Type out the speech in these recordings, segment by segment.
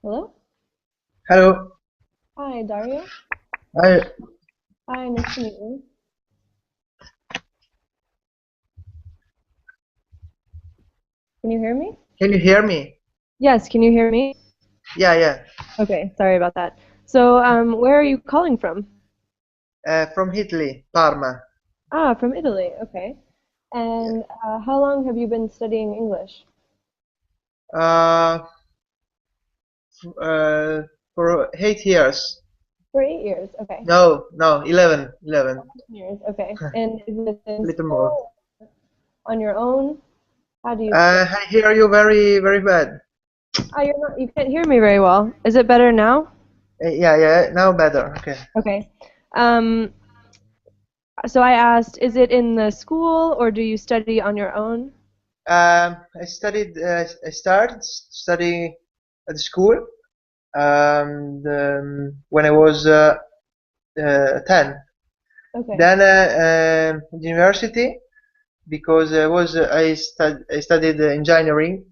Hello? Hello. Hi, Dario. I Hi, nice to meet you. Can you hear me? Can you hear me? Yes, can you hear me? Yeah, yeah. Okay, sorry about that. So, where are you calling from? From Italy, Parma. Ah, from Italy. Okay. Yeah. And how long have you been studying English? Uh, uh, for 8 years. For 8 years. Okay. No, no, 11, 11. 10 years. Okay. And is it A in little more. school, on your own? How do you study? I hear you very, very bad. Ah, you can't hear me very well. Is it better now? Yeah, yeah. Now better. Okay. Okay. Um, so I asked, is it in the school or do you study on your own? I studied. I started studying at the school. When I was 10. Okay. Then the university. Because I studied engineering,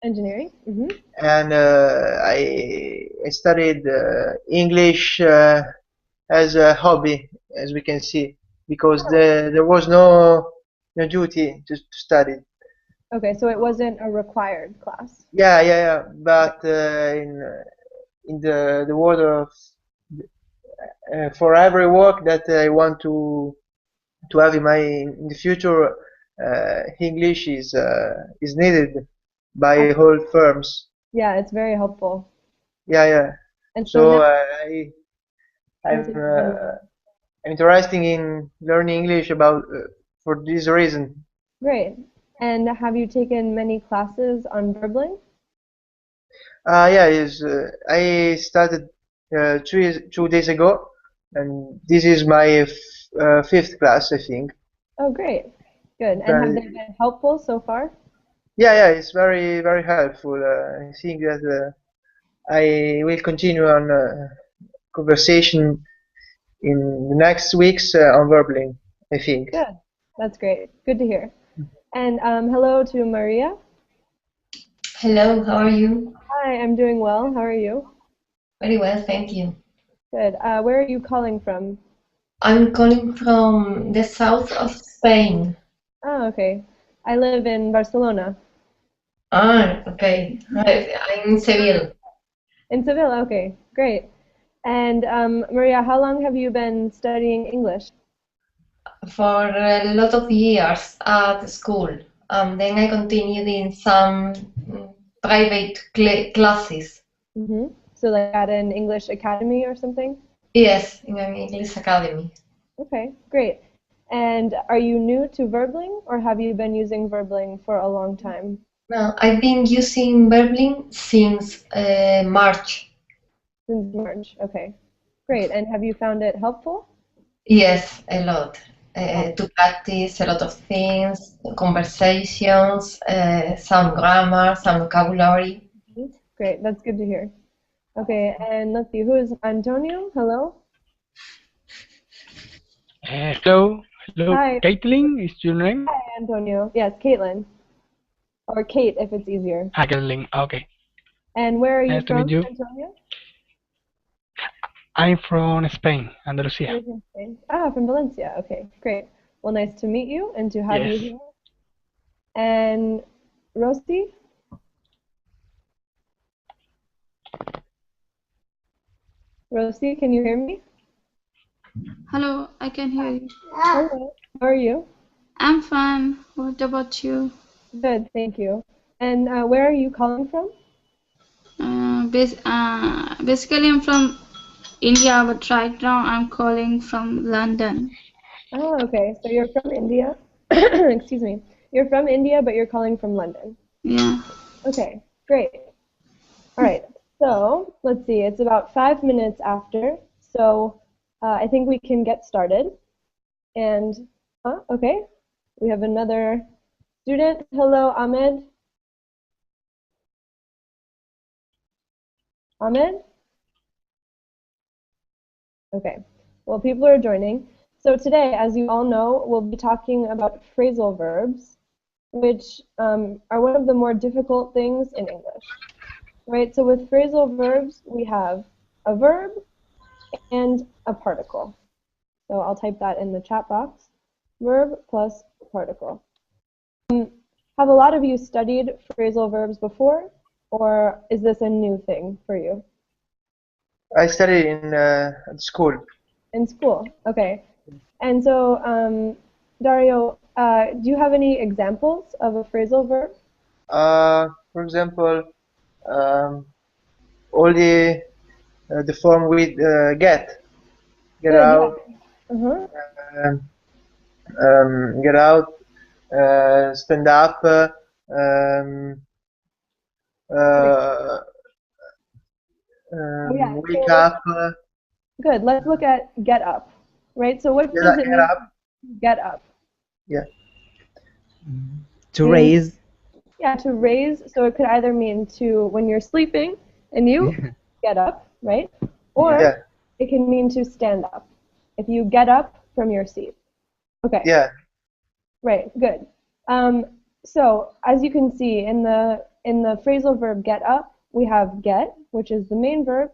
Engineering? Mm-hmm. and I studied English as a hobby, as we can see, because there was no duty to study. Okay, so it wasn't a required class. Yeah, yeah, yeah. But in the world of for every work that I want to have in the future, English is needed I, by all firms. yeah, it's very helpful. Yeah, yeah. And so now So I'm I'm taking on I'm interested in learning English about for this reason. great. And have you taken many classes on Verbling? Yeah, I started 2 days ago, and this is my fifth class, I think. Oh, great. Good. And have they Okay. been helpful so far? Yeah, yeah, it's very, very helpful. I think that I will continue on conversation in the next weeks on Verbling, I think. Good. That's great. Good to hear. And hello to Maria. Hello, how are you? Hi, I'm doing well. How are you? Very well, thank you. Good. Where are you calling from? I'm calling from the south of Spain. Oh, okay. I live in Barcelona. Ah, okay. I'm in Seville In Seville. Okay, great. And Maria, how long have you been studying English? for a lot of years at school. Then I continued in some private classes. So like at an English academy or something? Yes, in an English academy. Okay, great. And are you new to Verbling or have you been using Verbling for a long time? Now, I've been using Berlin since March. Since March. Okay, great. And have you found it helpful? Yes, a lot. Awesome. To practice a lot of things, conversations, some grammar, some vocabulary. Great, that's good to hear. Okay, and let's see, who is Antonio? Hello? Hello, hello, Hi, Caitlin is your name? hi, Antonio. Yes, Caitlin. Or Kate if it's easier. Ah, Caitlin, okay. And where are you Nice to meet from, you. Antonio? I'm from Spain, Andalusia. You're from Spain. Ah, from Valencia. Okay, great. Well, nice to meet you and to have Yes. you here. And Rosti? Rosti, can you hear me? Hello, I can hear you. Hello. How are you? I'm fine. What about you? Good, thank you. And where are you calling from? Basically, I'm from India, but right now I'm calling from London. Oh, okay. So you're from India. Excuse me. You're from India, but you're calling from London. Yeah. Okay, great. All right. So let's see. It's about 5 minutes after. So I think we can get started. And okay, we have another student. Hello, Ahmed. Ahmed? Okay. Well, people are joining. So today, as you all know, we'll be talking about phrasal verbs, which are one of the more difficult things in English. right? So with phrasal verbs, we have a verb and a particle. So I'll type that in the chat box. Verb plus particle. Have a lot of you studied phrasal verbs before, or is this a new thing for you? I studied in at school. In school, okay. And so, Dario, do you have any examples of a phrasal verb? For example, all the form with get Good, out, yeah. get out, stand up, Yeah, wake so up, good. Let's look at get up, right? So what does it get mean up. to get up? Yeah. To raise. Yeah, to raise. So it could either mean to when you're sleeping and you get up, right? Or Yeah. it can mean to stand up. If you get up from your seat. Okay. Yeah. Right. Good. So as you can see in the phrasal verb get up, we have get, which is the main verb,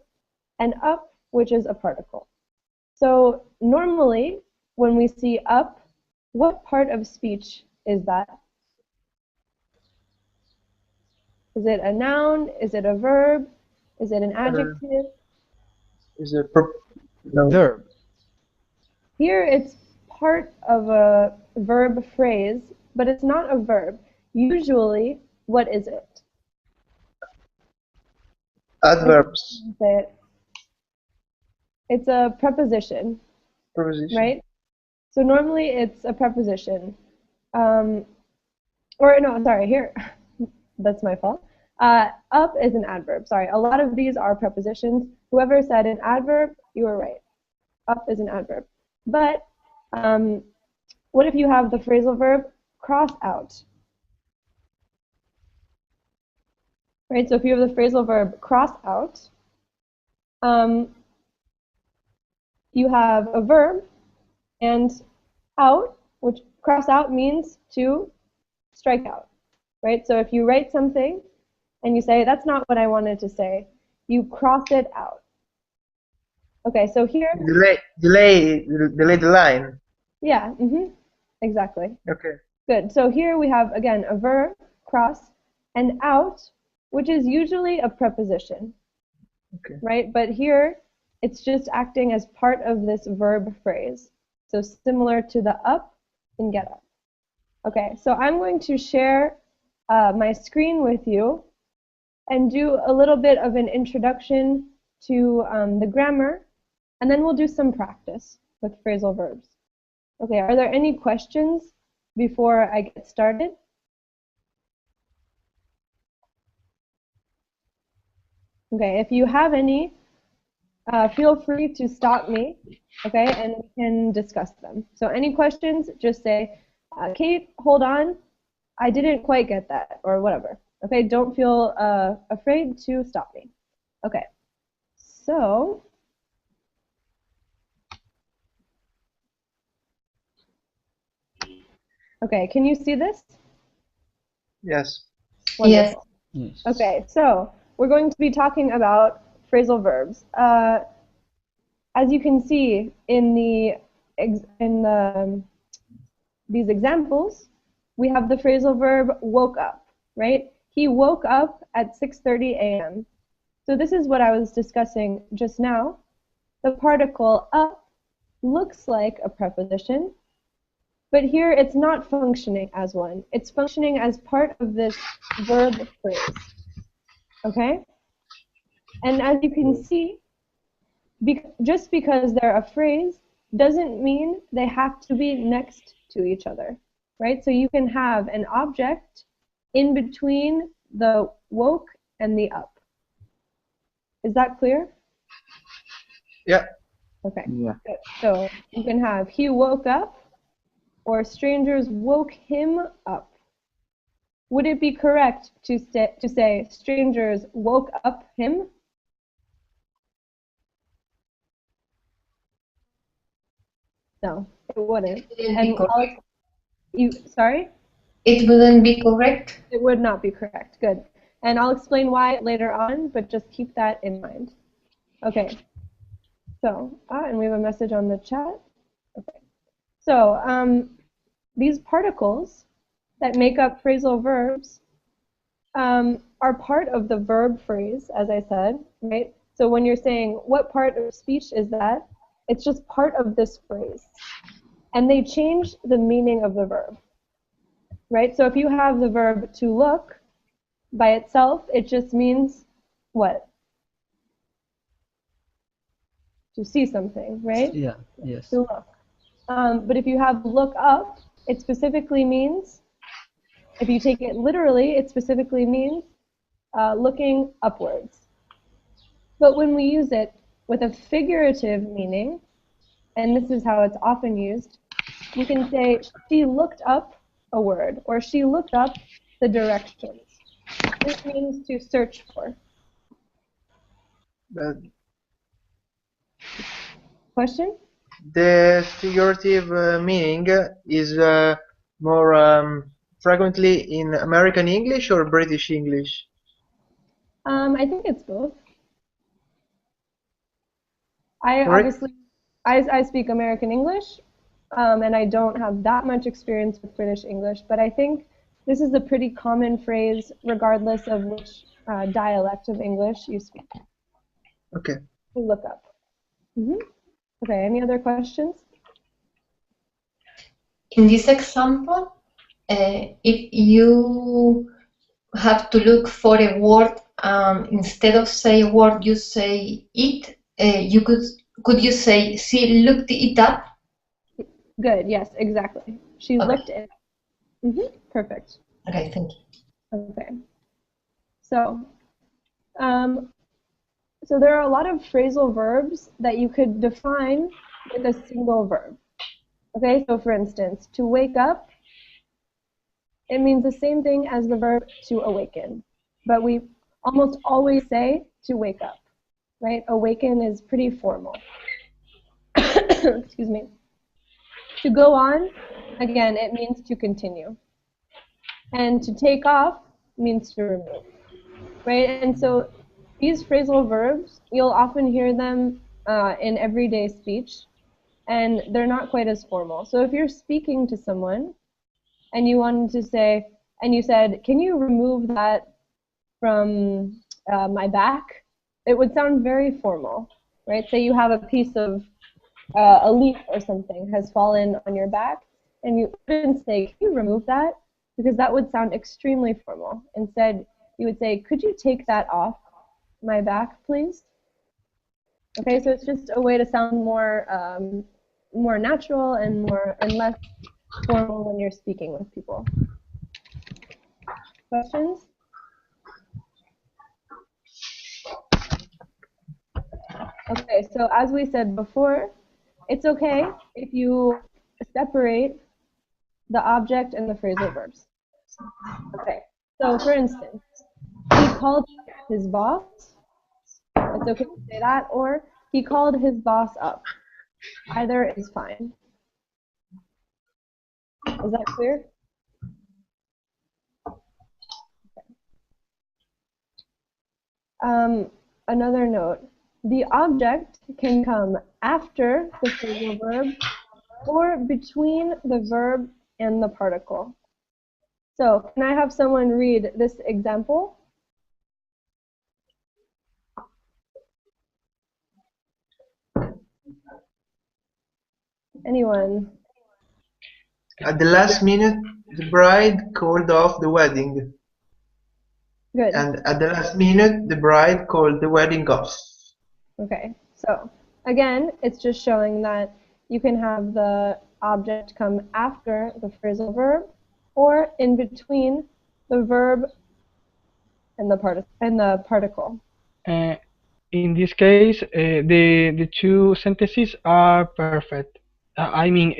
and up, which is a particle. So normally, when we see up, what part of speech is that? Is it a noun? Is it a verb? Is it an adjective? Is a no. Verb. Here it's part of a verb phrase, but it's not a verb. Usually, what is it? Adverbs. Say it. It's a preposition, Preposition. right? So normally it's a preposition. Or no, sorry, here, that's my fault. Up is an adverb. Sorry, a lot of these are prepositions. Whoever said an adverb, you were right. Up is an adverb. But what if you have the phrasal verb cross out? Right, so if you have the phrasal verb cross out, you have a verb and out, which cross out means to strike out, right? So if you write something and you say, that's not what I wanted to say, you cross it out. Okay, so here... Delay the line. Yeah, exactly. Okay. Good. So here we have, again, a verb, cross, and out, which is usually a preposition, Okay. right? But here, it's just acting as part of this verb phrase. So similar to the up and get up. Okay, so I'm going to share my screen with you and do a little bit of an introduction to the grammar, and then we'll do some practice with phrasal verbs. Okay, are there any questions before I get started? Okay, if you have any, feel free to stop me, okay, and we can discuss them. So any questions, just say, Kate, hold on, I didn't quite get that, or whatever. Okay, don't feel afraid to stop me. Okay, so okay, can you see this? Yes. Wonderful. Yes. Okay, so we're going to be talking about phrasal verbs. As you can see in these examples, we have the phrasal verb woke up, right? He woke up at 6:30 a.m. So this is what I was discussing just now. The particle up looks like a preposition, but here it's not functioning as one. It's functioning as part of this verb phrase, okay? And as you can see, just because they're a phrase doesn't mean they have to be next to each other, right? So you can have an object in between the woke and the up. Is that clear? Yeah. Okay. Yeah. Good. So you can have he woke up or strangers woke him up. Would it be correct to say strangers woke up him? No, it wouldn't. And Alex, sorry? It wouldn't be correct. It would not be correct. Good. And I'll explain why later on, but just keep that in mind. Okay. So, and we have a message on the chat. Okay. So, these particles that make up phrasal verbs are part of the verb phrase, as I said, right? So when you're saying, what part of speech is that? It's just part of this phrase. And they change the meaning of the verb, right? So if you have the verb to look by itself, it just means what? To see something, right? Yeah. Yes. To look. But if you have look up, it specifically means, if you take it literally, it specifically means looking upwards. But when we use it with a figurative meaning, and this is how it's often used, we can say, she looked up a word, or she looked up the directions. This means to search for. But Question? the figurative meaning is more frequently in American English or British English? I think it's both. I Correct. obviously, I speak American English, and I don't have that much experience with British English, but I think this is a pretty common phrase regardless of which dialect of English you speak. Okay. To look up. Okay, any other questions? In this example, if you have to look for a word, instead of say a word, you say it. You could you say she looked it up? Good, yes, exactly. She Okay. looked it. Perfect. Okay, thank you. Okay. So, so there are a lot of phrasal verbs that you could define with a single verb. Okay, so for instance, to wake up, it means the same thing as the verb to awaken, but we almost always say to wake up, right? Awaken is pretty formal. Excuse me. To go on, again, it means to continue. And to take off means to remove, right? And so these phrasal verbs, you'll often hear them in everyday speech, and they're not quite as formal. So if you're speaking to someone and you wanted to say, and you said, can you remove that from my back? It would sound very formal, right? Say you have a piece of a leaf or something has fallen on your back, and you wouldn't say, can you remove that? Because that would sound extremely formal. Instead, you would say, could you take that off my back, please? Okay, so it's just a way to sound more more natural and less formal when you're speaking with people. Questions? Okay, so as we said before, it's okay if you separate the object and the phrasal verbs. Okay, so for instance, he called his boss. It's okay to say that, or he called his boss up. Either is fine. Is that clear? Okay. Another note, the object can come after the phrasal verb or between the verb and the particle. So can I have someone read this example? Anyone? At the last minute, the bride called off the wedding. Good. And at the last minute, the bride called the wedding off. Okay, so again, it's just showing that you can have the object come after the phrasal verb or in between the verb and the particle. In this case, the two sentences are perfect. I mean,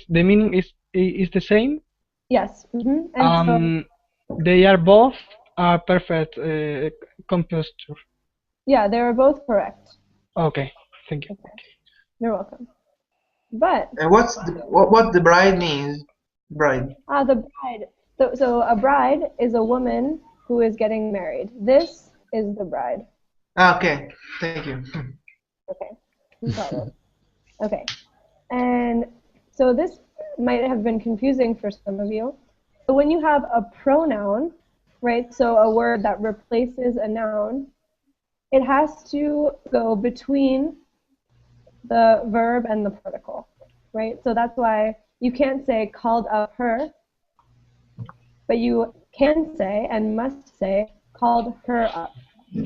the meaning is the same. Yes. And so, they are both perfect composture. Yeah, they are both correct. Okay, thank you. Okay. You're welcome. But And what the bride means? Bride. the bride. So a bride is a woman who is getting married. This is the bride. Okay, thank you. Okay, no problem. Okay, and so this might have been confusing for some of you. But when you have a pronoun, right, so a word that replaces a noun, it has to go between the verb and the particle, right? So that's why you can't say called up her, but you can say and must say called her up,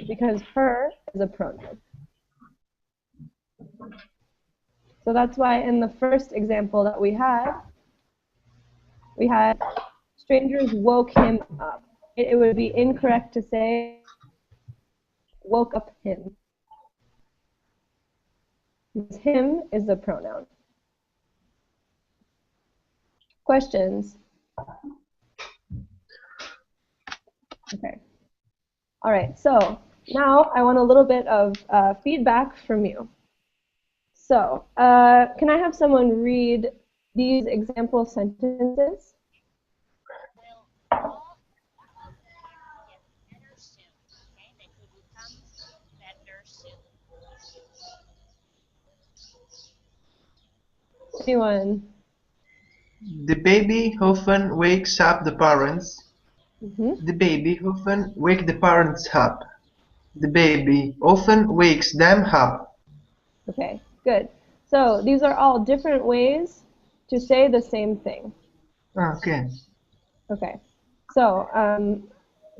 because her is a pronoun. So that's why in the first example that we had strangers woke him up. It would be incorrect to say woke up him, because him is a pronoun. Questions? Okay. All right, so now I want a little bit of feedback from you. So, can I have someone read these example sentences? Anyone? The baby often wakes up the parents. Mm-hmm. The baby often wakes the parents up. The baby often wakes them up. Okay, good. So these are all different ways to say the same thing. Okay. Okay. So,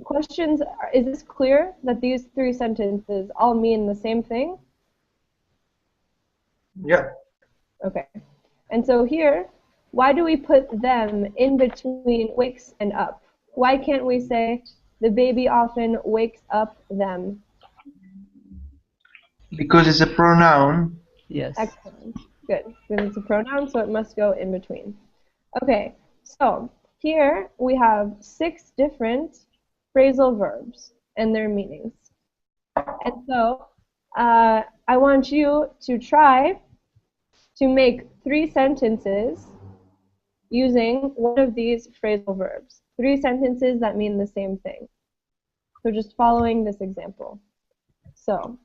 questions, is this clear that these three sentences all mean the same thing? Yeah. Okay. And so here, why do we put them in between wakes and up? Why can't we say the baby often wakes up them? Because it's a pronoun. Yes. Excellent. Good. Because it's a pronoun, so it must go in between. Okay. So here we have 6 different phrasal verbs and their meanings. And so I want you to try to make 3 sentences using one of these phrasal verbs. 3 sentences that mean the same thing. So just following this example. So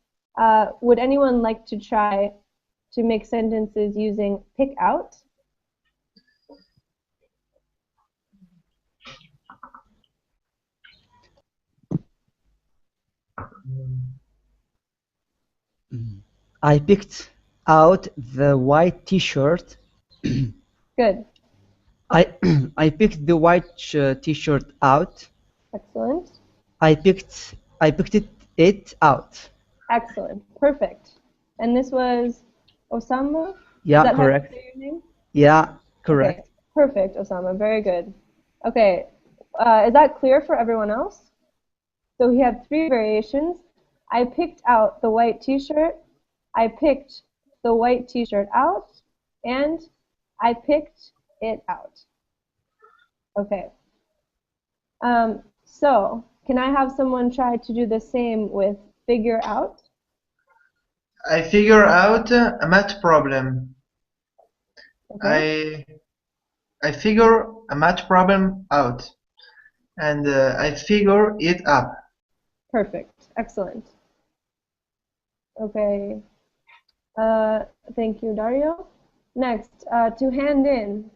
would anyone like to try to make sentences using pick out? I picked out the white T-shirt. Good. I picked the white T-shirt out. Excellent. I picked it out. Excellent. Perfect. And this was Osama? Yeah, Is that how you correct. say your name? Yeah, correct. Okay. Perfect, Osama. Very good. Okay. Is that clear for everyone else? So we have 3 variations. I picked out the white T-shirt. I picked the white T-shirt out. And I picked it out. Okay. So can I have someone try to do the same with figure out? I figure out a math problem. Okay. I figure a math problem out, and I figure it up. Perfect. Excellent. Okay. Thank you, Dario. Next, to hand in.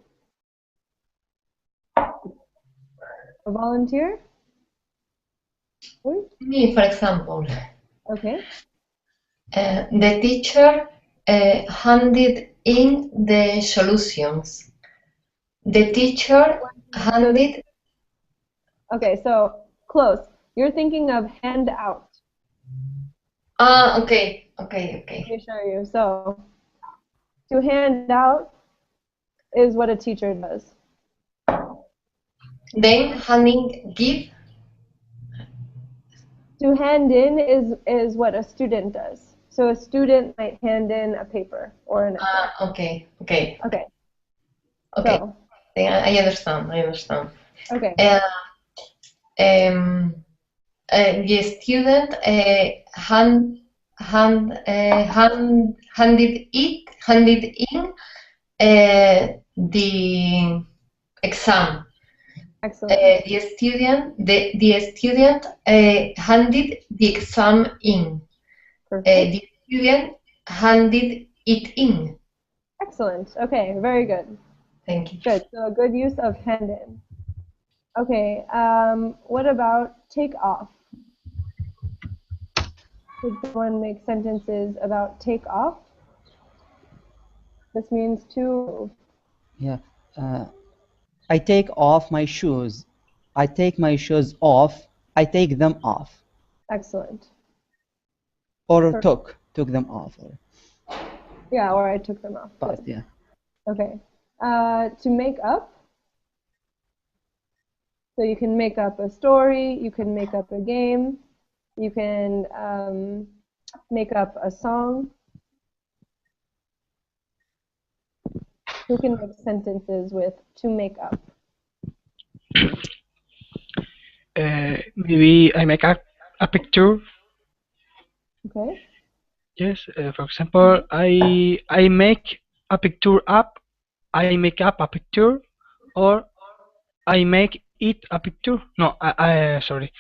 A volunteer? Me, for example, Okay. the teacher handed in the solutions. The teacher handed. Okay, so close. You're thinking of hand out. Okay. Let me show you. So, to hand out is what a teacher does. Then handing give. To hand in is what a student does. So a student might hand in a paper or an essay. Okay. Okay. So, Then I understand. okay. The student handed in the exam. Excellent. The student handed the exam in. Perfect. The student handed it in. Excellent. Okay, very good. Thank you. Good. So a good use of hand in. Okay. What about take off? Could someone make sentences about take off? This means to move. Yeah. I take off my shoes. I take my shoes off. I take them off. Excellent. Or Perfect. took them off. Or Yeah, or I took them off. but Good. yeah. Okay. To make up. So you can make up a story. You can make up a game. You can make up a song. Who can make sentences with to make up? Maybe I make a picture. Okay. Yes. For example, I make a picture up. I make up a picture, or I make it a picture. No, I sorry.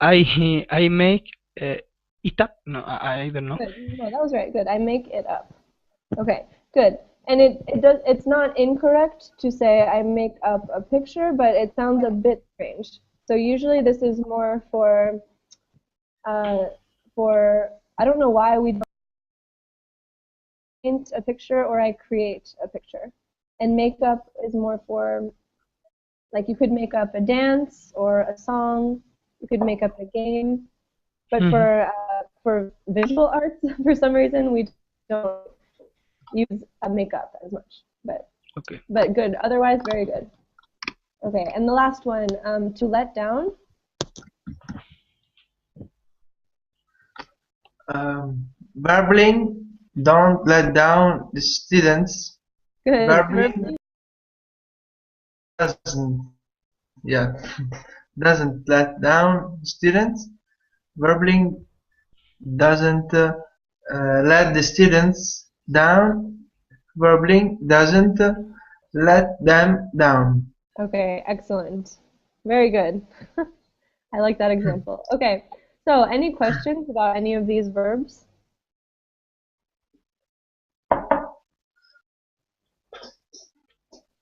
I make it up. No, I don't know. Good. No, that was right. Good. I make it up. Okay. Good. And it's not incorrect to say I make up a picture, but it sounds a bit strange. So usually this is more for I don't know why we don't paint a picture or I create a picture. And makeup is more for, like, you could make up a dance or a song. You could make up a game. But for visual arts, for some reason, we don't use a makeup as much. Okay. But good. Otherwise, very good. Okay. And the last one, to let down. Burbling, don't let down the students. Good. Burbling doesn't let down students. Burbling doesn't let the students down. Burbling doesn't let them down. Okay, excellent. Very good. I like that example. Okay, so any questions about any of these verbs?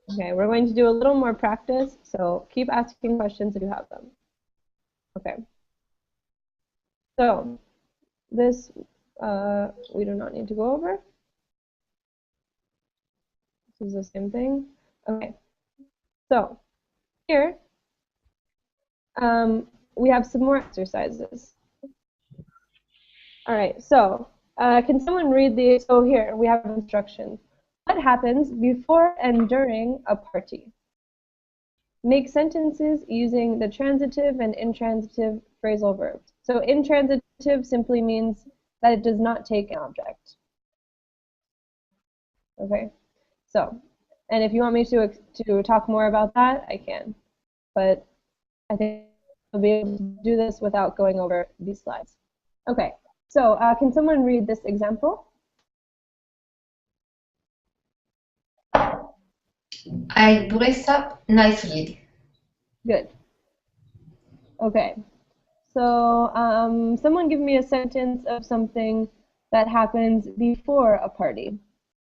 Okay, we're going to do a little more practice, so keep asking questions if you have them. Okay. So, this we do not need to go over. This is the same thing. Okay. So, here we have some more exercises. All right, so can someone read the, so here we have instructions. What happens before and during a party? Make sentences using the transitive and intransitive phrasal verbs. So intransitive simply means that it does not take an object. Okay, so, and if you want me to talk more about that, I can. But I think I'll be able to do this without going over these slides. Okay, so can someone read this example? I dress up nicely. Good. Okay. So someone give me a sentence of something that happens before a party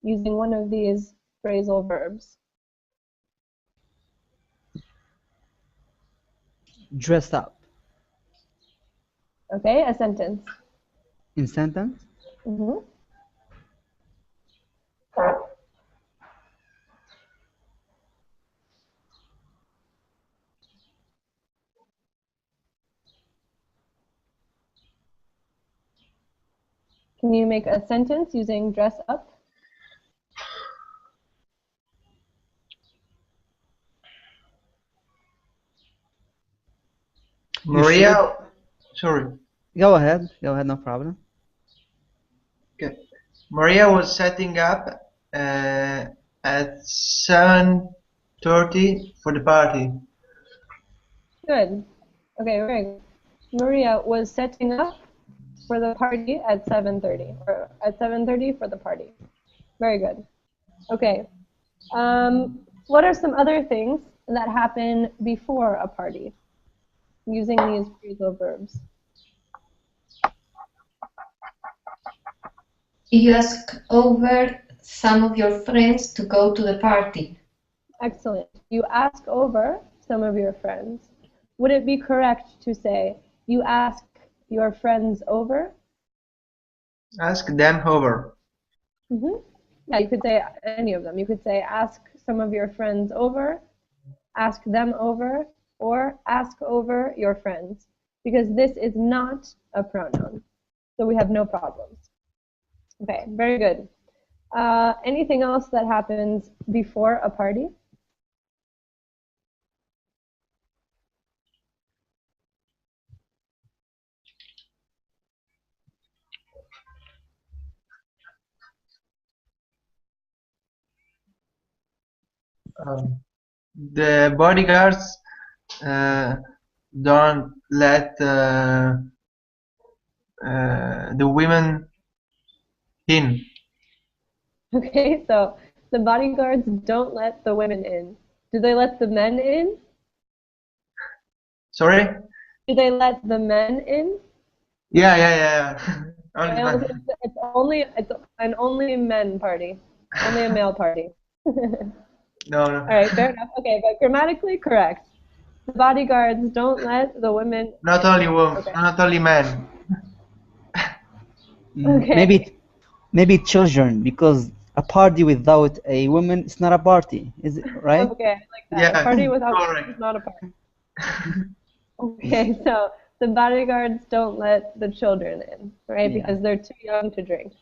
using one of these phrasal verbs. Dress up. Okay, a sentence. In sentence? Mm-hmm. Can you make a sentence using dress up? Maria, sorry. Go ahead, no problem. Okay. Maria was setting up at 7:30 for the party. Good. Okay, very good. Maria was setting up for the party at 7:30, or at 7:30 for the party. Very good. Okay. What are some other things that happen before a party using these phrasal verbs? You ask over some of your friends to go to the party. Excellent. You ask over some of your friends. Would it be correct to say you ask your friends over? Ask them over. Yeah, you could say any of them. You could say ask some of your friends over, ask them over, or ask over your friends, because this is not a pronoun. So we have no problems. Okay, very good. Anything else that happens before a party? The bodyguards don't let the women in. Okay, so the bodyguards don't let the women in. Do they let the men in? Sorry? Do they let the men in? Yeah. Only I always men. say it's an only men party, only a male party. No. All right, fair enough. Okay, but grammatically correct. The bodyguards don't let the women. Not only women, Okay. not only men. Okay. Maybe children, because a party without a woman is not a party, is it right? Okay, I like that. Yeah, A party without correct. women is not a party. Okay, so the bodyguards don't let the children in, right? Yeah. Because they're too young to drink.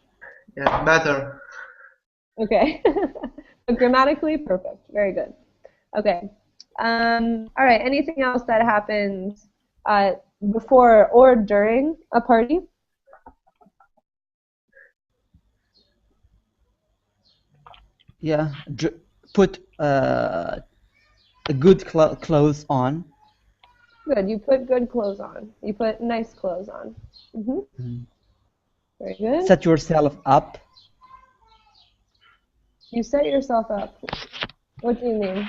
Yeah, better. Okay. So grammatically perfect. Very good. Okay. All right. Anything else that happens before or during a party? Yeah. Put good clothes on. Good. You put good clothes on. You put nice clothes on. Very good. Set yourself up. You set yourself up. What do you mean?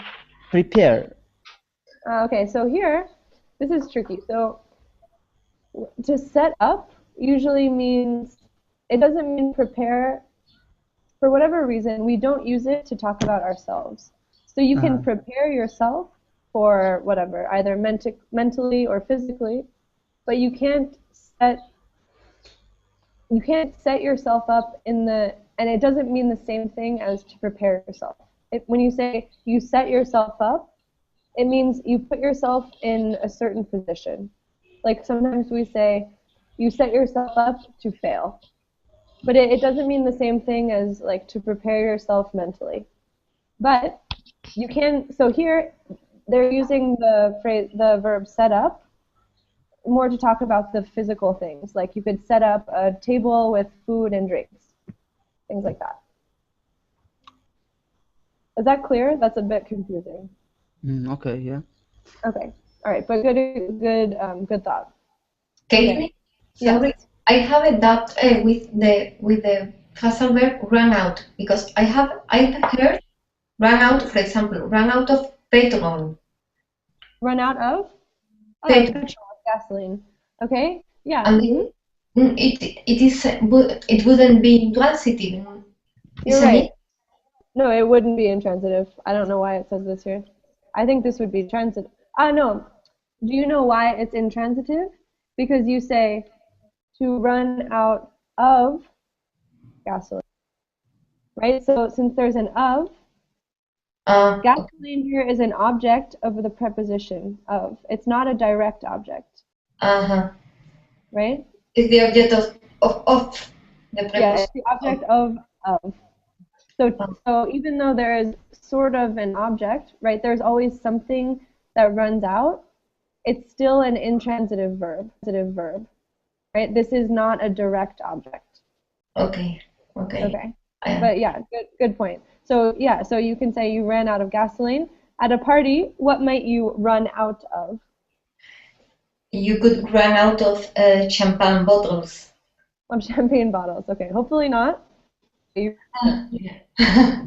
Prepare. Okay, so here, this is tricky. So to set up usually means, it doesn't mean prepare. For whatever reason, we don't use it to talk about ourselves. So you can prepare yourself for whatever, either mentally or physically, but you can't set yourself up in the, and it doesn't mean the same thing as to prepare yourself. When you say you set yourself up, it means you put yourself in a certain position. Like sometimes we say you set yourself up to fail. But it doesn't mean the same thing as like to prepare yourself mentally. But you can, so here they're using the verb set up more to talk about the physical things. Like you could set up a table with food and drinks, things like that. Is that clear? That's a bit confusing. Okay, yeah. Okay, all right, but good thought. Katie, Okay. sorry, Yes. I have a doubt with the phrasal verb run out, because I have heard run out, for example, run out of petrol. Run out of? Oh, Petrol. petrol, gasoline. Okay, yeah. I mean, it wouldn't be intransitive, You're isn't right. it? No, it wouldn't be intransitive. I don't know why it says this here. I think this would be transitive. No. Do you know why it's intransitive? Because you say to run out of gasoline, right? So since there's an of, gasoline here is an object of the preposition of. It's not a direct object, right? It's the object of the preposition. Yeah, it's the object of. So even though there is sort of an object, right, there's always something that runs out, it's still an intransitive verb, right? This is not a direct object. Okay. But yeah, good point. So yeah, so you can say you ran out of gasoline. At a party, what might you run out of? You could run out of champagne bottles. Of champagne bottles. Okay, hopefully not. Yeah. All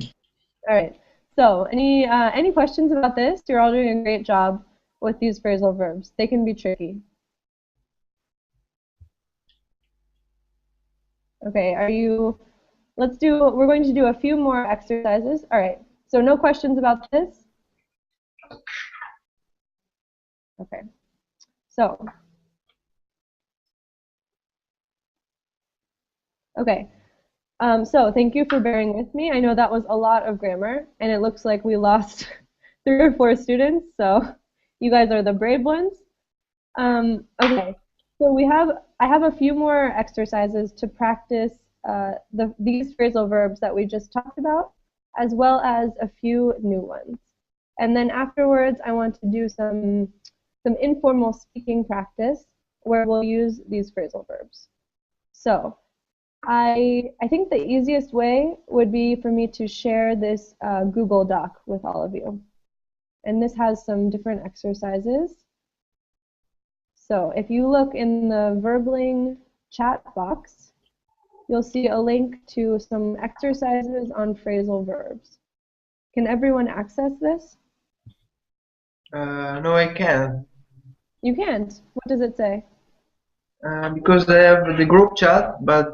right. So, any questions about this? You're all doing a great job with these phrasal verbs. They can be tricky. Okay, we're going to do a few more exercises. All right, so no questions about this? Okay, so, so thank you for bearing with me. I know that was a lot of grammar, and it looks like we lost 3 or 4 students, so you guys are the brave ones. Okay, so I have a few more exercises to practice these phrasal verbs that we just talked about, as well as a few new ones. And then afterwards, I want to do some informal speaking practice where we'll use these phrasal verbs. So I think the easiest way would be for me to share this Google Doc with all of you. And this has some different exercises. So if you look in the Verbling chat box, you'll see a link to some exercises on phrasal verbs. Can everyone access this? No, I can't. You can't. What does it say? Because I have the group chat, but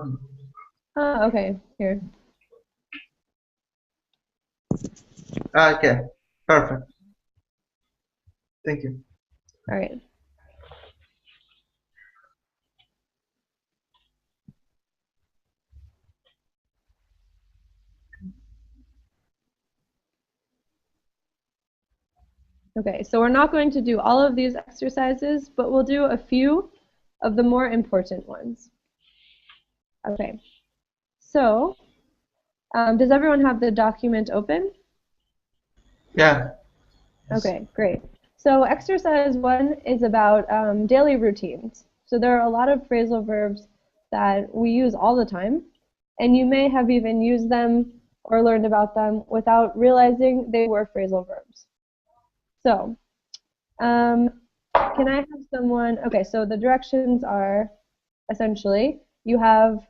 Okay, here. okay, perfect. Thank you. All right. Okay, so we're not going to do all of these exercises, but we'll do a few of the more important ones. Okay, so does everyone have the document open? Yeah. Okay, great. So exercise 1 is about daily routines. So there are a lot of phrasal verbs that we use all the time, and you may have even used them or learned about them without realizing they were phrasal verbs. So can I have someone, okay, so the directions are essentially you have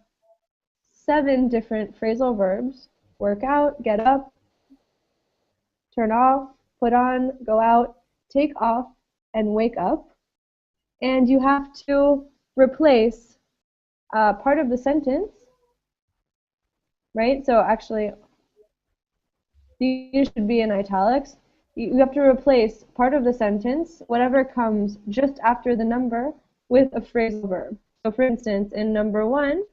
7 different phrasal verbs: work out, get up, turn off, put on, go out, take off, and wake up. And you have to replace part of the sentence, right? So actually, these should be in italics. You have to replace part of the sentence, whatever comes just after the number, with a phrasal verb. So for instance, in number 1,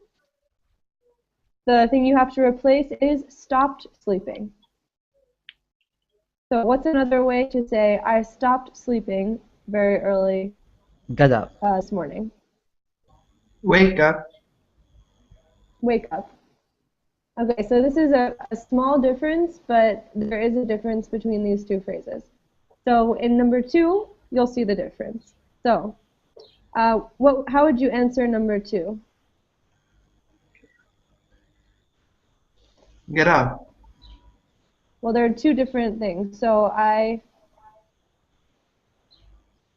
the thing you have to replace is stopped sleeping. So what's another way to say I stopped sleeping very early Get up. this morning? Wake up. Wake up. Okay, so this is a small difference, but there is a difference between these two phrases. So in number 2, you'll see the difference. So how would you answer number 2? Get up. Well, there are 2 different things. So I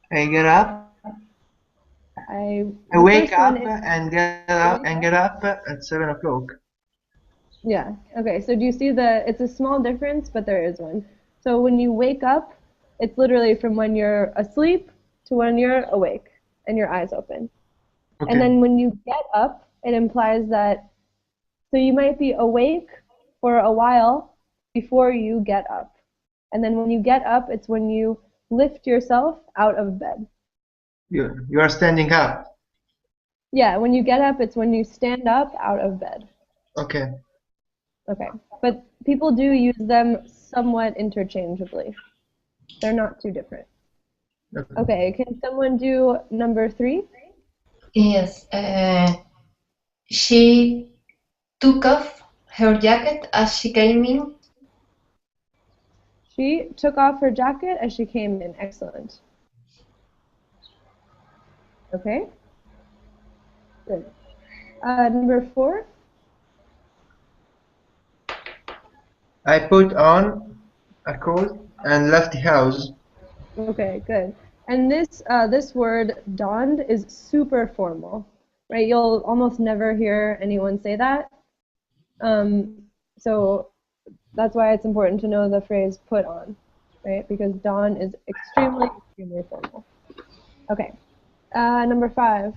get up. I the wake first one up is, and get up at 7 o'clock. yeah, okay, so do you see it's a small difference, but there is one. So when you wake up, it's literally from when you're asleep to when you're awake and your eyes open. Okay. And then when you get up, it implies that, so you might be awake for a while before you get up. And then when you get up, it's when you lift yourself out of bed. You are standing up. Yeah, when you get up, it's when you stand up out of bed. Okay. Okay, but people do use them somewhat interchangeably. They're not too different. Okay, can someone do number 3? Yes. She took off her jacket as she came in. She took off her jacket as she came in. Excellent. Okay. Good. Number 4. I put on a coat and left the house. Okay, good. And this word donned is super formal, right? You'll almost never hear anyone say that. So That's why it's important to know the phrase put on, right? Because Don is extremely, extremely formal. Okay. Number 5.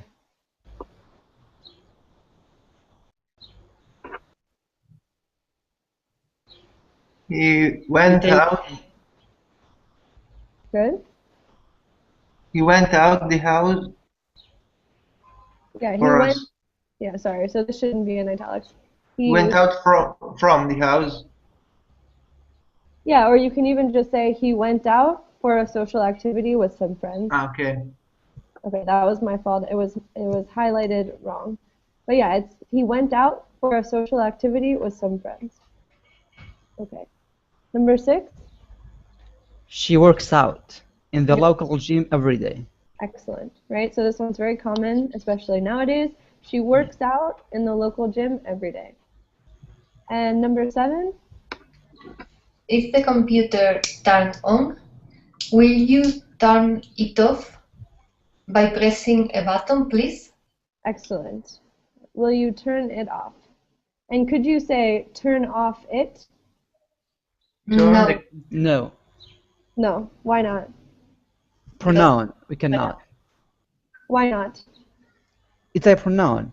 He went take- out. Good. He went out the house Yeah, he for went. us. Yeah, sorry. So this shouldn't be in italics. He went out from the house. Yeah, or you can even just say he went out for a social activity with some friends. Okay. Okay, that was my fault. It was highlighted wrong. But yeah, it's he went out for a social activity with some friends. Okay. Number 6. She works out in the Yep. local gym every day. Excellent. Right? So this one's very common, especially nowadays. She works out in the local gym every day. And number 7. Is the computer turned on? Will you turn it off by pressing a button, please? Excellent. Will you turn it off? And could you say turn off it? Turn No. the- No. No. Why not? Pronoun. We cannot. Why not? It's a pronoun.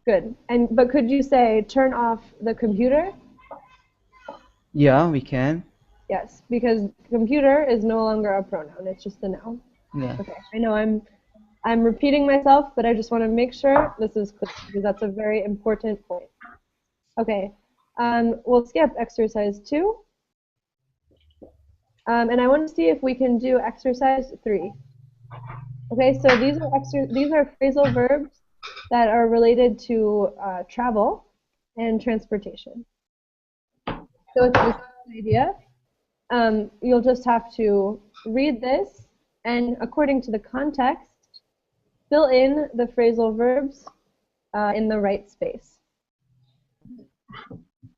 Good. But could you say turn off the computer? Yeah, we can. Yes, because computer is no longer a pronoun. It's just a noun. Yeah. Okay. I know I'm repeating myself, but I just want to make sure this is clear because that's a very important point. Okay. We'll skip exercise 2. And I want to see if we can do exercise 3. Okay, so these are phrasal verbs that are related to travel and transportation. So it's the same idea. You'll just have to read this and, according to the context, fill in the phrasal verbs in the right space.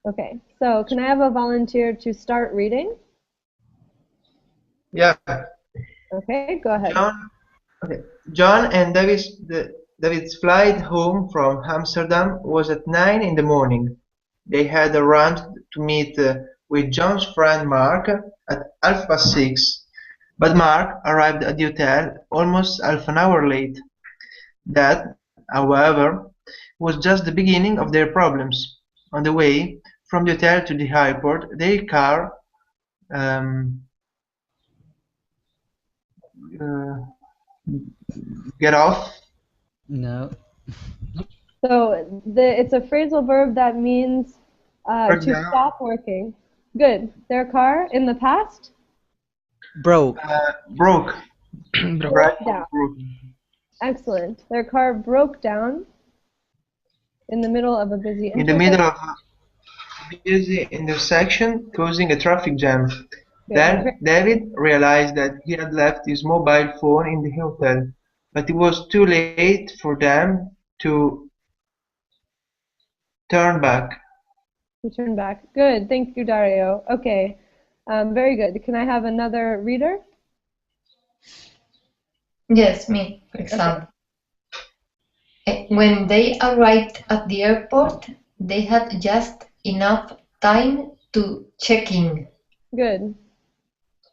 Okay, so can I have a volunteer to start reading? Yeah. Okay, go ahead. John and David's flight home from Amsterdam was at 9 in the morning. They had arranged to meet with John's friend Mark at 6:30, but Mark arrived at the hotel almost half an hour late. That, however, was just the beginning of their problems. On the way from the hotel to the airport, their car get off. No. So it's a phrasal verb that means Break to down. stop working. Good. Their car in the past Broke. Broke. Right? down. Broke. Excellent. Their car broke down in the middle of a busy In the middle of a busy intersection, causing a traffic jam. Then David realized that he had left his mobile phone in the hotel, but it was too late for them to turn back. Return back. Good. Thank you, Dario. Okay. Very good. Can I have another reader? Yes, me, for example. When they arrived at the airport, they had just enough time to check in. Good.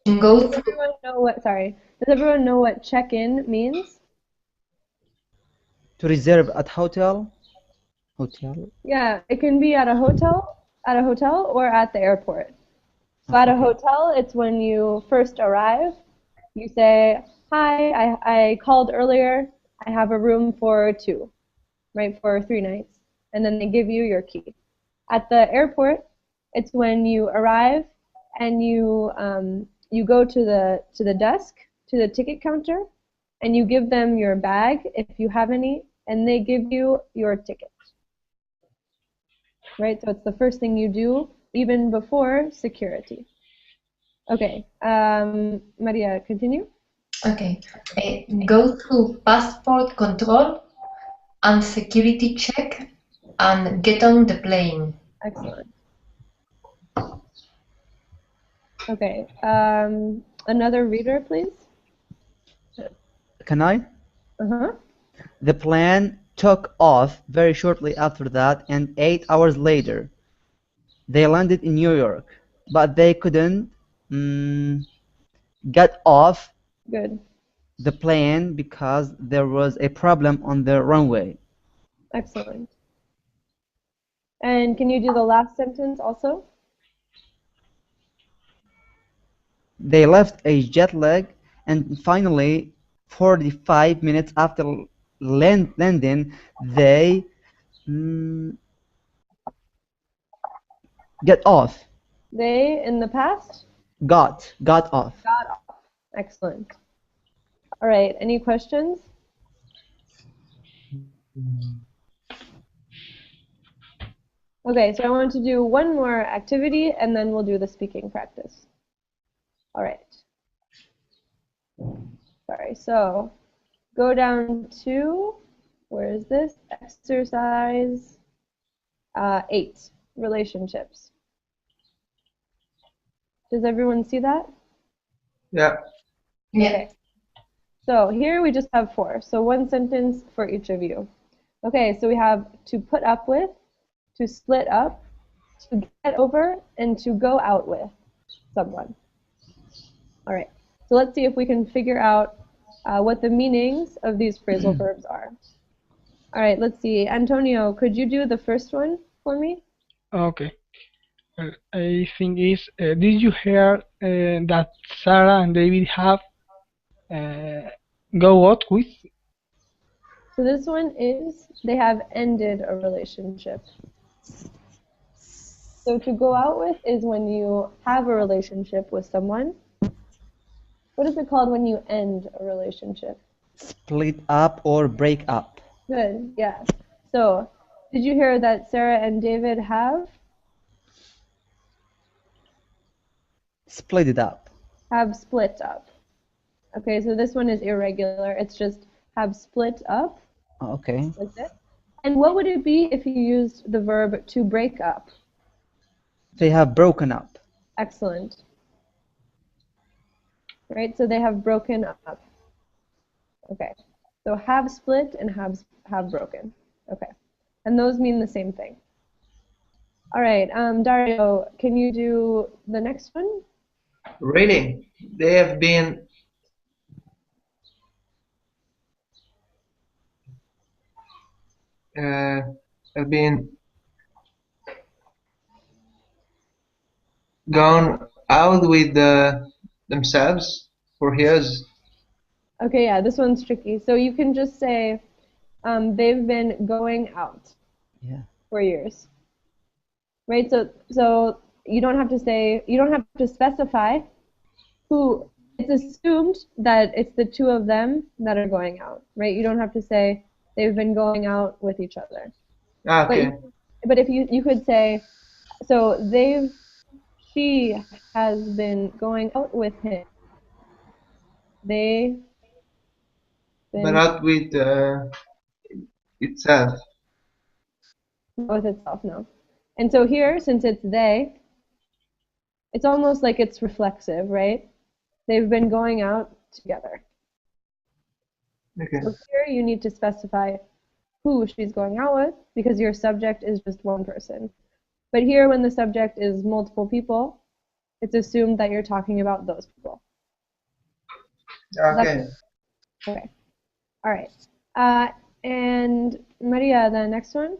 Go Does everyone know what? Sorry. Does everyone know what check-in means? To reserve at hotel. Hotel. Yeah, it can be at a hotel, or at the airport. So at a hotel, it's when you first arrive. You say, "Hi, I called earlier. I have a room for 2, right, for 3 nights," and then they give you your key. At the airport, it's when you arrive and you go to the desk, to the ticket counter, and you give them your bag if you have any, and they give you your ticket. Right, so it's the first thing you do even before security. Okay, Maria, continue. Okay. Go through passport control and security check and get on the plane. Excellent. Okay, another reader, please. Can I? Uh-huh. The plane took off very shortly after that, and 8 hours later, they landed in New York. but they couldn't get off Good. the plane because there was a problem on the runway. Excellent. And can you do the last sentence also? They left a jet lag, and finally, 45 minutes after landing, they get off. They, in the past? Got off. Got off. Excellent. All right, any questions? Okay, so I want to do one more activity and then we'll do the speaking practice. All right. Sorry, so go down to, where is this? Exercise 8, relationships. Does everyone see that? Yeah. Yeah. Okay. So here we just have 4, so one sentence for each of you. Okay, so we have to put up with, to split up, to get over, and to go out with someone. All right, so let's see if we can figure out what the meanings of these phrasal verbs are. All right, let's see. Antonio, could you do the first one for me? Okay. Well, I think is did you hear that Sarah and David have go out with? So this one is they have ended a relationship. So to go out with is when you have a relationship with someone. What is it called when you end a relationship? Split up or break up. Good, yeah. So did you hear that Sarah and David have Split it up. split up? Okay, so this one is irregular. It's just have split up, Okay. like this. And what would it be if you used the verb to break up? They have broken up. Excellent. Right, so they have broken up. Okay, so have split and have broken. Okay, and those mean the same thing. All right, Dario, can you do the next one? Really? They have been uh, have been gone out with themselves for years. Okay, yeah, this one's tricky. So you can just say they've been going out Yeah. for years, right? So you don't have to say, you don't have to specify who. It's assumed that it's the two of them that are going out, right? You don't have to say they've been going out with each other. Ah, okay. But if you could say, so she has been going out with him. They've But been not with itself. with itself, no. And so here, since it's they, it's almost like it's reflexive, right? They've been going out together. Okay. So here you need to specify who she's going out with because your subject is just one person. But here, when the subject is multiple people, it's assumed that you're talking about those people. Okay. Okay. All right. And Maria, the next one.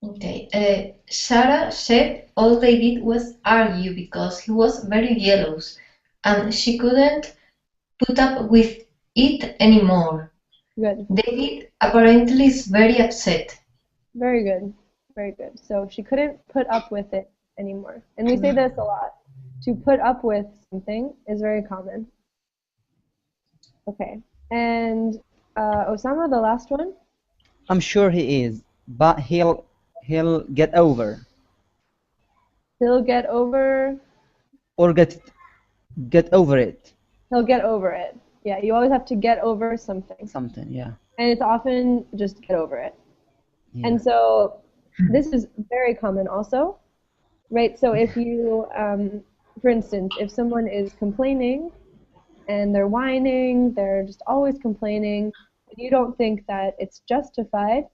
Okay. Sarah said all they did was argue because he was very jealous and she couldn't put up with it anymore. Good. David apparently is very upset. Very good. Very good. So she couldn't put up with it anymore. And we say this a lot. To put up with something is very common. Okay. And Osama, the last one. I'm sure he is, but he'll get over He'll get over. or get over it. He'll get over it. Yeah, you always have to get over something. Something, yeah. And it's often just get over it. Yeah. And so this is very common also, right? So if you, for instance, if someone is complaining and they're whining, they're just always complaining, and you don't think that it's justified,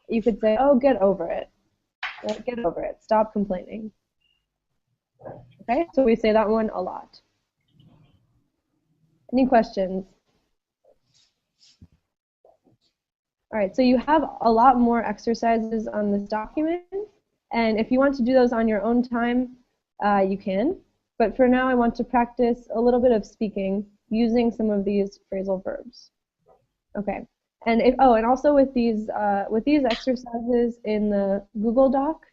you could say, oh, get over it. Right? Get over it. Stop complaining. Okay, so we say that one a lot. Any questions? All right, so you have a lot more exercises on this document, and if you want to do those on your own time, you can. But for now, I want to practice a little bit of speaking using some of these phrasal verbs. Okay, and and also with these exercises in the Google Doc,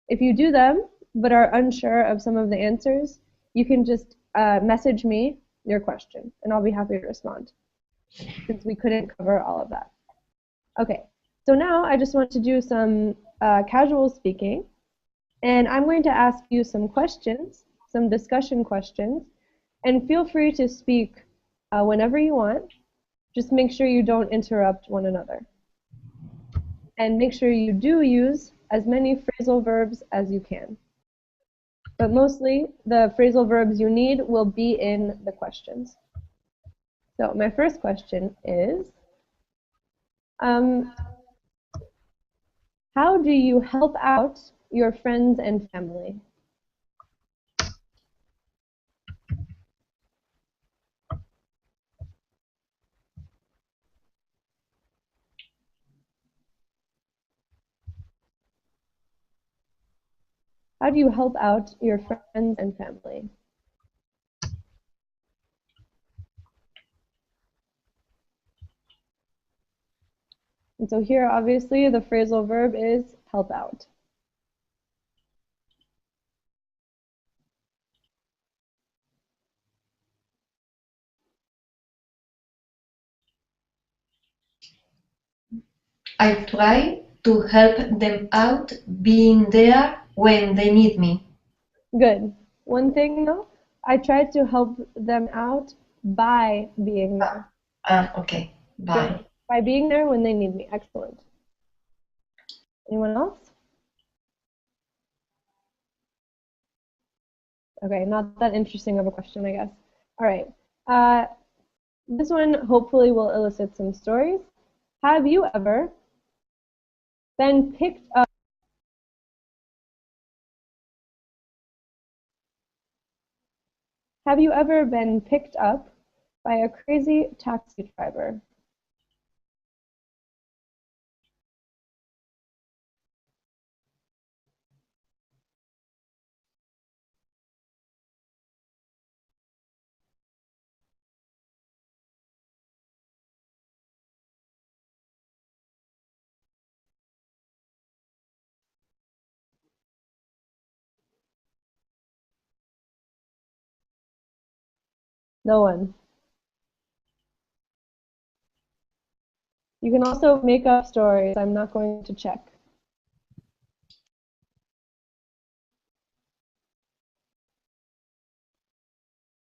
if you do them but are unsure of some of the answers, you can just message me your question, and I'll be happy to respond, since we couldn't cover all of that. Okay, so now I just want to do some casual speaking, and I'm going to ask you some questions, some discussion questions, and feel free to speak whenever you want. Just make sure you don't interrupt one another. And make sure you do use as many phrasal verbs as you can. But mostly, the phrasal verbs you need will be in the questions. So my first question is, how do you help out your friends and family? How do you help out your friends and family? And so here, obviously, the phrasal verb is help out. I try to help them out being there when they need me. Good. One thing though, I tried to help them out by being there. Okay. Bye. Good. By being there when they need me. Excellent. Anyone else? Okay, not that interesting of a question, I guess. All right. This one hopefully will elicit some stories. Have you ever been picked up? Have you ever been picked up by a crazy taxi driver? No one. You can also make up stories. I'm not going to check.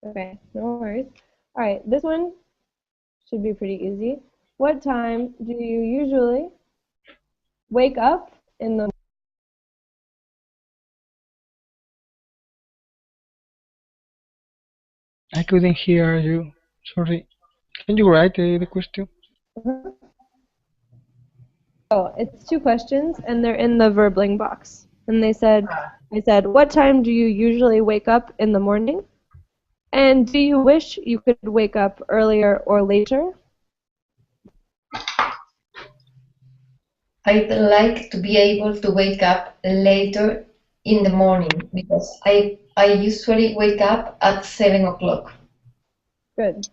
Okay, no worries. All right, this one should be pretty easy. What time do you usually wake up in the I couldn't hear you. Sorry. Can you write the question? morning? Oh, it's two questions, and they're in the verbling box. And I said, what time do you usually wake up in the morning? And do you wish you could wake up earlier or later? I'd like to be able to wake up later in the morning because I usually wake up at 7 o'clock. Good.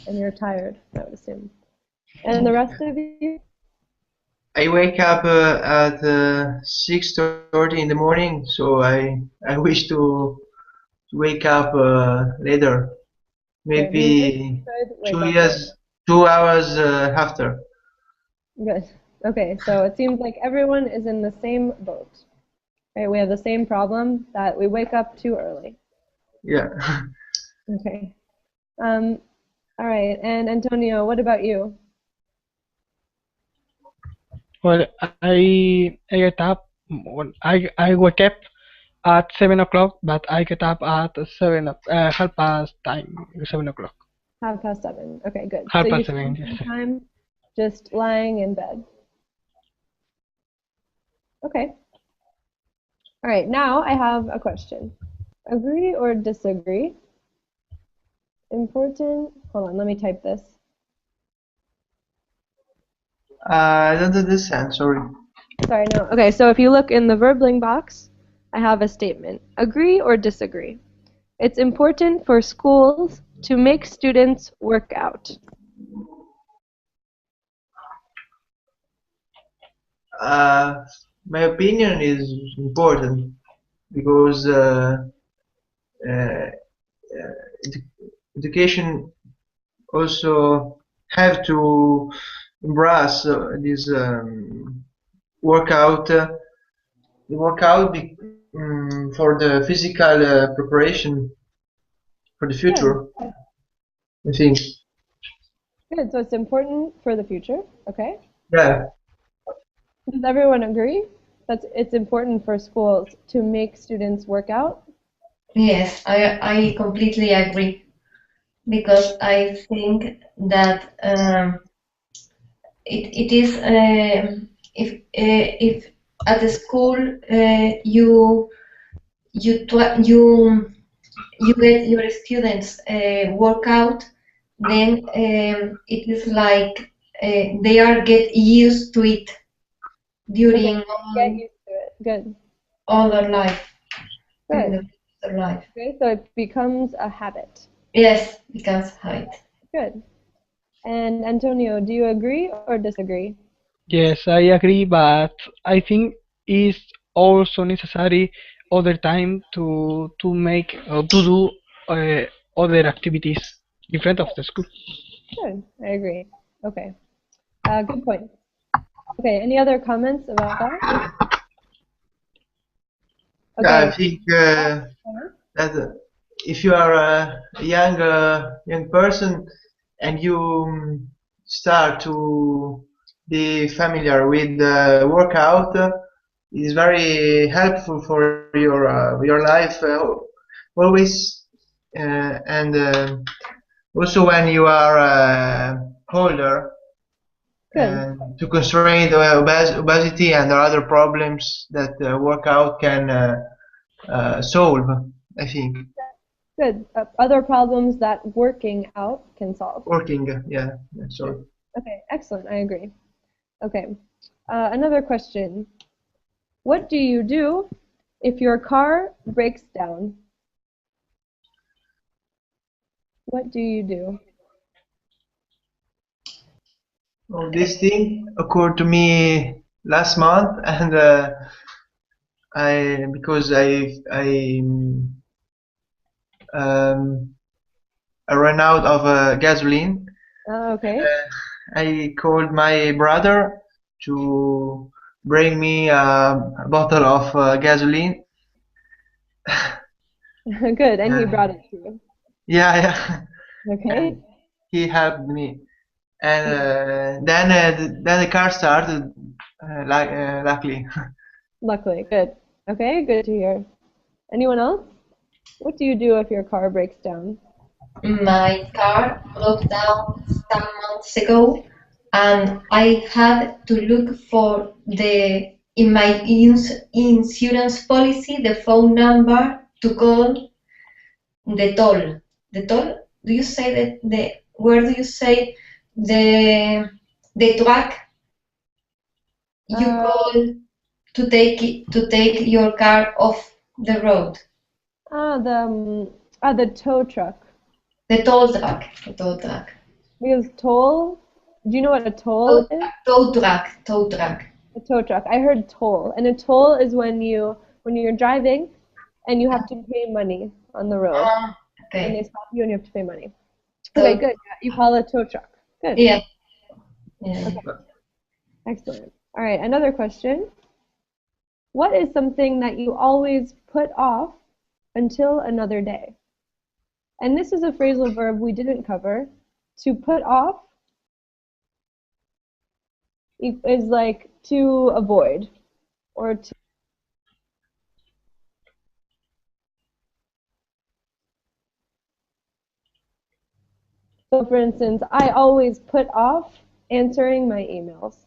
And you're tired, I would assume. And the rest of you? I wake up at 6:30 in the morning, so I wish to wake up later, maybe Good. 2 hours after. Good. Okay, so it seems like everyone is in the same boat. Right, we have the same problem that we wake up too early. Yeah. Okay. All right, and Antonio, what about you? Well, I get up. I wake up at 7 o'clock, but I get up at 7 half past 7 o'clock. 7:30. Okay, good. Half So you past seven. spend Yes. some time just lying in bed. Okay. All right, now I have a question. Agree or disagree? Important. Hold on, let me type this. I don't understand, sorry. Sorry, no. Okay, so if you look in the verbling box, I have a statement. Agree or disagree? It's important for schools to make students work out. My opinion is important because uh, education also have to embrace this workout for the physical preparation for the Good. future, I think. Good. So it's important for the future. Okay. Yeah. Does everyone agree that it's important for schools to make students work out? Yes, I completely agree because I think that it is if at the school you get your students work out, then it is like they are get used to it Okay. during Get used to it. Good. all their life, during Good. their life. Okay. So it becomes a habit. Yes, becomes height. Good. And Antonio, do you agree or disagree? Yes, I agree, but I think it's also necessary other time to make to do other activities in front of the school. Good. I agree. Okay. Good point. Okay. Any other comments about that? Yeah, I Okay. think that if you are a young person and you start to be familiar with the workout, is very helpful for your life always, and also when you are older, Good. to constrain the obesity and other problems that workout can solve, I think. Good. Other problems that working out can solve. Working, yeah, sorry. Okay. Excellent. I agree. Okay. Another question. What do you do if your car breaks down? What do you do? Well, this thing occurred to me last month, and because um, I ran out of gasoline. Okay. I called my brother to bring me a bottle of gasoline. Good. And he Uh, brought it to you. yeah, Okay. and he helped me. And then the car started, luckily. Luckily. Good. Okay. Good to hear. Anyone else? What do you do if your car breaks down? My car broke down some months ago, and I had to look for the in my insurance policy the phone number to call the toll. The toll? Do you say that the where do you say the truck you Uh, call to take your car off the road? the tow truck. The toll truck. The toll truck. Because toll, do you know what a toll Tow, is? tow truck. Tow truck. A tow truck. I heard toll. And a toll is when you're driving and you have to pay money on the road. Ah, And they okay. stop you and you have to pay money. Okay, So good. Yeah, you call it a tow truck. Good. yeah, yeah. Okay, excellent. All right, another question. What is something that you always put off until another day? And this is a phrasal verb we didn't cover. To put off is like to avoid or to. So for instance, I always put off answering my emails.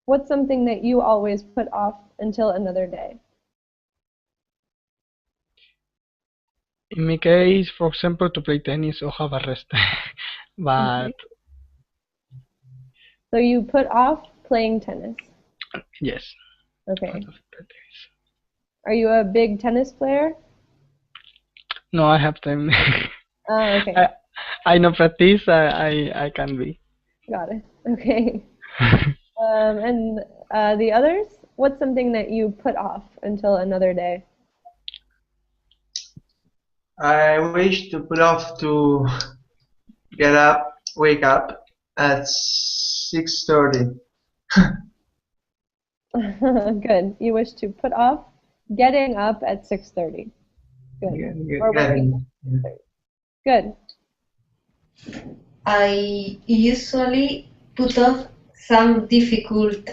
What's something that you always put off until another day? In my case, for example, to play tennis or have a rest. But So you put off playing tennis. yes. Okay. Are you a big tennis player? No, I have time. Oh, okay. I no practice. I can be. Got it. Okay. And the others? What's something that you put off until another day? I wish to put off to wake up at 6:30. Good. You wish to put off getting up at 6:30. Good. Or waking up. Good. I usually put off some difficult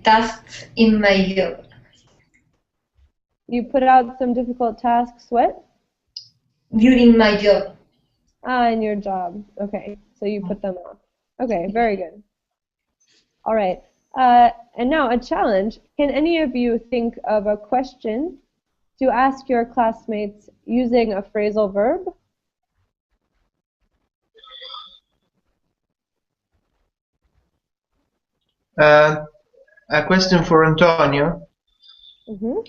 tasks in my job. You put out some difficult tasks, what? During my job. Ah, in your job. Okay. So you put them off. Okay, very good. All right. And now a challenge. Can any of you think of a question to ask your classmates using a phrasal verb? A question for Antonio. Mm-hmm.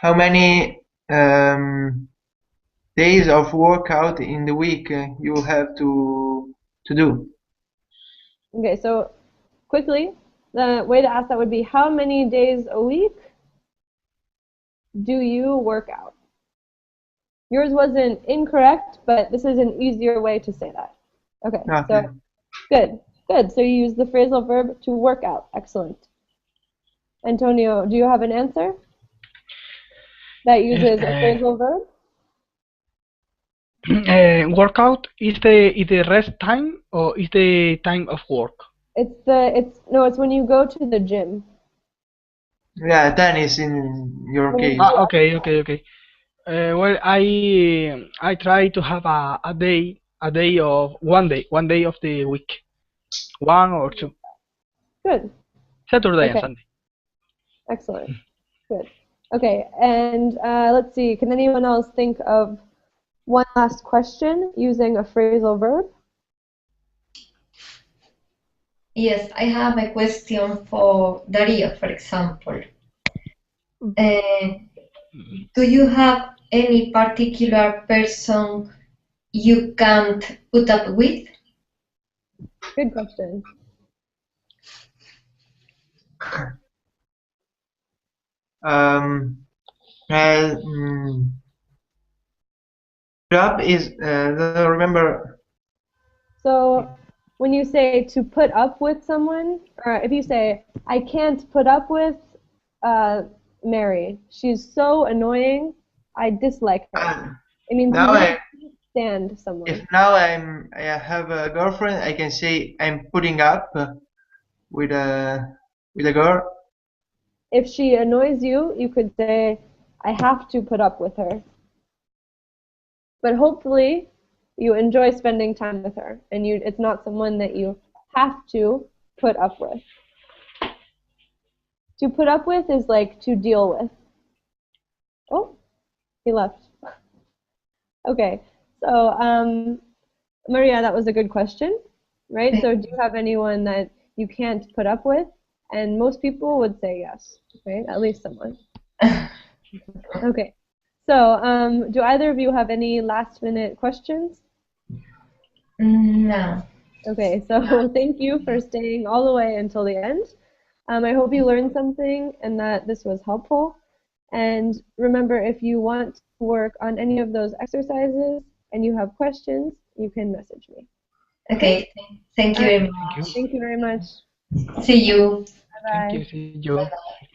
How many days of workout in the week you have to do? Okay, so quickly, the way to ask that would be, how many days a week do you work out? Yours wasn't incorrect, but this is an easier way to say that. Okay, so good. So you use the phrasal verb to work out. Excellent. Antonio, do you have an answer that uses a phrasal verb? Workout is the rest time or is the time of work? It's when you go to the gym. Yeah, tennis in your case. Okay. Well, I try to have a day of one day of the week, one or two. Good. Saturday and Sunday. Excellent. Good. Okay, and let's see. Can anyone else think of one last question using a phrasal verb? Yes, I have a question for Dario, for example. Do you have any particular person you can't put up with? Good question. Job is don't remember. So when you say to put up with someone, or if you say, I can't put up with Mary, she's so annoying, I dislike her. It means you can't stand someone. If now I have a girlfriend, I can say I'm putting up with a girl. If she annoys you, you could say, I have to put up with her. But hopefully you enjoy spending time with her, and it's not someone that you have to put up with. To put up with is like to deal with. Oh, he left. Okay, so Maria, that was a good question, right? So do you have anyone that you can't put up with? And most people would say yes, right? At least someone. Okay, so do either of you have any last-minute questions? No. Okay, so thank you for staying all the way until the end. I hope you learned something and that this was helpful. And remember, if you want to work on any of those exercises and you have questions, you can message me. Okay, thank you very much. Thank you very much. See you. Bye-bye. Thank you. See you. Bye-bye.